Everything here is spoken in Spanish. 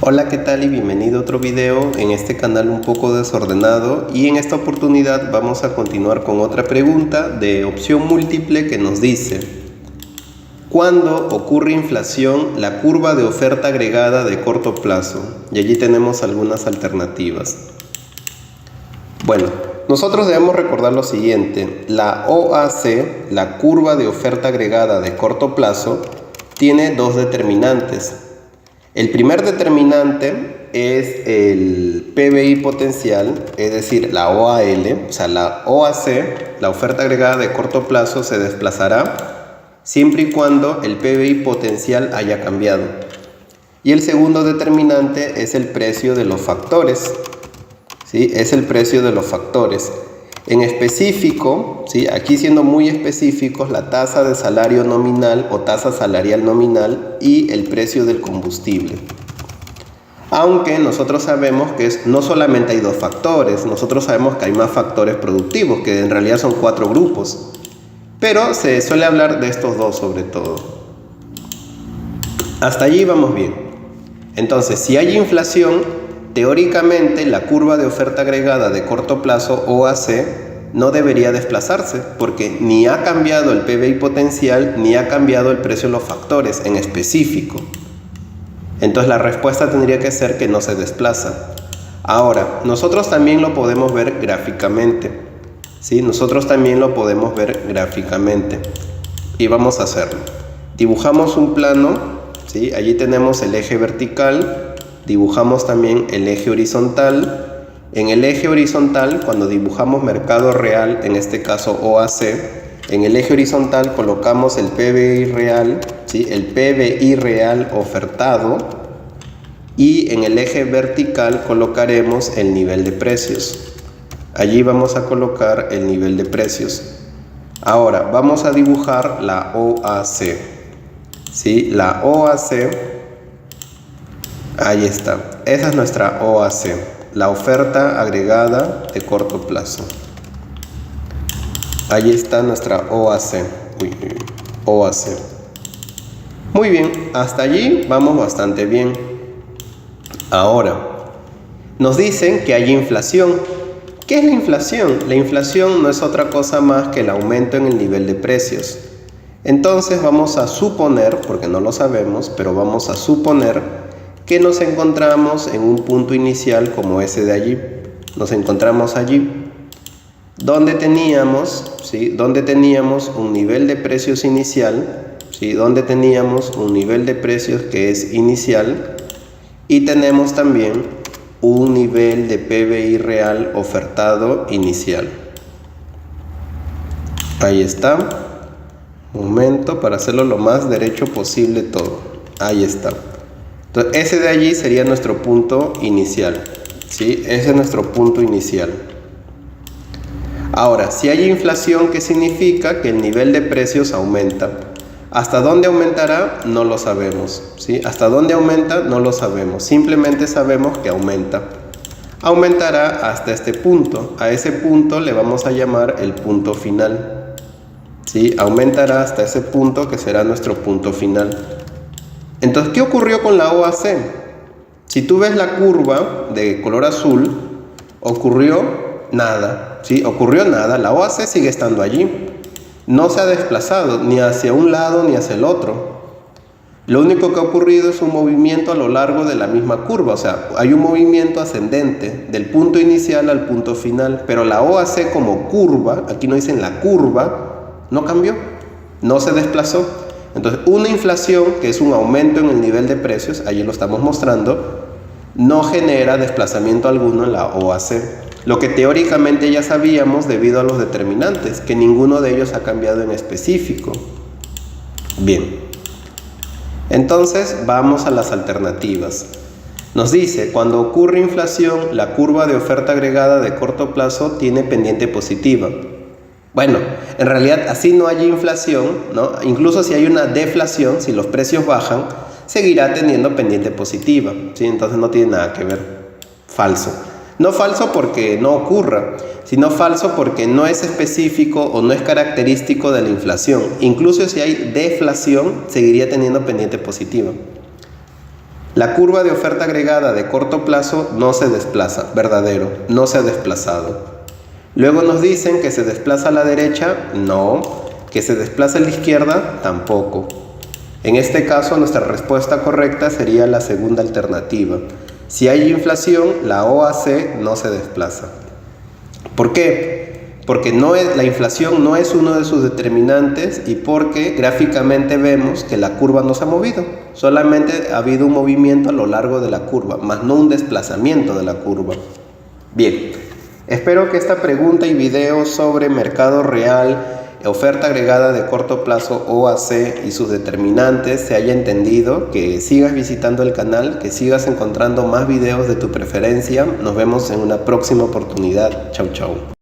Hola, ¿qué tal? Y bienvenido a otro video en este canal un poco desordenado, y en esta oportunidad vamos a continuar con otra pregunta de opción múltiple que nos dice: ¿cuándo ocurre inflación la curva de oferta agregada de corto plazo? Y allí tenemos algunas alternativas. Bueno, nosotros debemos recordar lo siguiente: la OAC, la curva de oferta agregada de corto plazo, tiene dos determinantes. El primer determinante es el PBI potencial, es decir, la OAL, o sea, la OAC, la oferta agregada de corto plazo, se desplazará siempre y cuando el PBI potencial haya cambiado. Y el segundo determinante es el precio de los factores, ¿sí? Es el precio de los factores. En específico, ¿sí? Aquí siendo muy específicos, la tasa de salario nominal o tasa salarial nominal y el precio del combustible. Aunque nosotros sabemos que no solamente hay dos factores, nosotros sabemos que hay más factores productivos, que en realidad son 4 grupos. Pero se suele hablar de estos dos sobre todo. Hasta allí vamos bien. Entonces, si hay inflación, teóricamente la curva de oferta agregada de corto plazo, OAC, no debería desplazarse, porque ni ha cambiado el PBI potencial ni ha cambiado el precio de los factores en específico. Entonces la respuesta tendría que ser que no se desplaza. Ahora, nosotros también lo podemos ver gráficamente, ¿sí? Nosotros también lo podemos ver gráficamente. Y vamos a hacerlo. Dibujamos un plano, ¿sí? Allí tenemos el eje vertical. Dibujamos también el eje horizontal. En el eje horizontal, cuando dibujamos mercado real, en este caso OAC, en el eje horizontal colocamos el PBI real, ¿sí? El PBI real ofertado, y en el eje vertical colocaremos el nivel de precios. Allí vamos a colocar el nivel de precios. Ahora vamos a dibujar la OAC, ¿sí? La OAC, ahí está, esa es nuestra OAC, la oferta agregada de corto plazo. Ahí está nuestra OAC. OAC. Muy bien, hasta allí vamos bastante bien. Ahora, nos dicen que hay inflación. ¿Qué es la inflación? La inflación no es otra cosa más que el aumento en el nivel de precios. Entonces vamos a suponer, porque no lo sabemos, pero vamos a suponer que nos encontramos en un punto inicial como ese de allí. Nos encontramos allí, donde teníamos, ¿sí? Donde teníamos un nivel de precios inicial, ¿sí? Donde teníamos un nivel de precios que es inicial, y tenemos también un nivel de PBI real ofertado inicial. Ahí está. Un momento para hacerlo lo más derecho posible todo. Ahí está. Entonces, ese de allí sería nuestro punto inicial, ¿sí? Ese es nuestro punto inicial. Ahora, si hay inflación, ¿qué significa? Que el nivel de precios aumenta. ¿Hasta dónde aumentará? No lo sabemos, ¿sí? ¿Hasta dónde aumenta? No lo sabemos. Simplemente sabemos que aumenta. Aumentará hasta este punto. A ese punto le vamos a llamar el punto final, ¿sí? Aumentará hasta ese punto, que será nuestro punto final. Entonces, ¿qué ocurrió con la OAC? Si tú ves la curva de color azul, ocurrió nada, ¿sí? Ocurrió nada. La OAC sigue estando allí. No se ha desplazado ni hacia un lado ni hacia el otro. Lo único que ha ocurrido es un movimiento a lo largo de la misma curva. O sea, hay un movimiento ascendente del punto inicial al punto final. Pero la OAC como curva, aquí no dicen la curva, no cambió, no se desplazó. Entonces, una inflación, que es un aumento en el nivel de precios, allí lo estamos mostrando, no genera desplazamiento alguno en la OAC. Lo que teóricamente ya sabíamos debido a los determinantes, que ninguno de ellos ha cambiado en específico. Bien. Entonces, vamos a las alternativas. Nos dice: cuando ocurre inflación, la curva de oferta agregada de corto plazo tiene pendiente positiva. Bueno, en realidad así no hay inflación, ¿no? Incluso si hay una deflación, si los precios bajan, seguirá teniendo pendiente positiva, ¿sí? Entonces no tiene nada que ver. Falso. No falso porque no ocurra, sino falso porque no es específico o no es característico de la inflación. Incluso si hay deflación, seguiría teniendo pendiente positiva. La curva de oferta agregada de corto plazo no se desplaza, verdadero, no se ha desplazado. Luego nos dicen que se desplaza a la derecha, no. Que se desplaza a la izquierda, tampoco. En este caso, nuestra respuesta correcta sería la segunda alternativa. Si hay inflación, la OAC no se desplaza. ¿Por qué? Porque la inflación no es uno de sus determinantes y porque gráficamente vemos que la curva no se ha movido. Solamente ha habido un movimiento a lo largo de la curva, más no un desplazamiento de la curva. Bien, espero que esta pregunta y video sobre mercado real, oferta agregada de corto plazo OAC y sus determinantes se haya entendido, que sigas visitando el canal, que sigas encontrando más videos de tu preferencia. Nos vemos en una próxima oportunidad. Chau, chau.